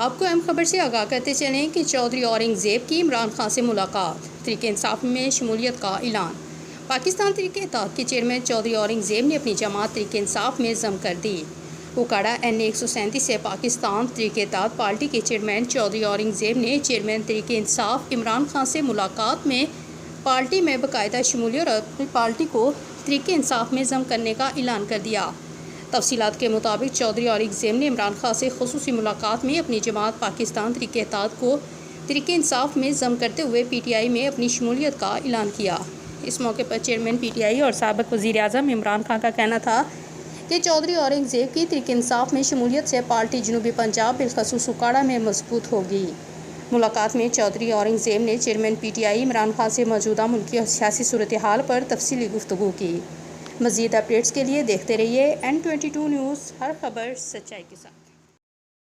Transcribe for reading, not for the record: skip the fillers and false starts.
آپ کو اہم خبر سے آگاہ کرتے چلیں کہ چودھری اورنگزیب کی عمران خان سے ملاقات، تحریک انصاف میں شمولیت کا اعلان۔ پاکستان تحریک اتحاد کے چیئرمین چودھری اورنگزیب نے اپنی جماعت تحریک انصاف میں ضم کر دی۔ اوکاڑا این 137 سے پاکستان تحریک اتحاد پارٹی کے چیئرمین چودھری اورنگزیب نے چیئرمین تحریک انصاف عمران خان سے ملاقات میں پارٹی میں باقاعدہ شمولیت اور اپنی پارٹی کو تحریک انصاف میں ضم کرنے کا اعلان کر دیا۔ تفصیلات کے مطابق چودھری اورنگزیب نے عمران خان سے خصوصی ملاقات میں اپنی جماعت پاکستان تحریک اتحاد کو تحریک انصاف میں ضم کرتے ہوئے پی ٹی آئی میں اپنی شمولیت کا اعلان کیا۔ اس موقع پر چیئرمین پی ٹی آئی اور سابق وزیر اعظم عمران خان کا کہنا تھا کہ چودھری اورنگزیب کی تحریک انصاف میں شمولیت سے پارٹی جنوبی پنجاب بالخصوص اوکاڑا میں مضبوط ہوگی۔ ملاقات میں چودھری اورنگزیب نے chairman P T I Imran Khan سے موجودہ ملکی اور سیاسی صورتحال پر تفصیلی گفتگو کی۔ مزید اپڈیٹس کے لیے دیکھتے رہیے N22 نیوز، ہر خبر سچائی کے ساتھ۔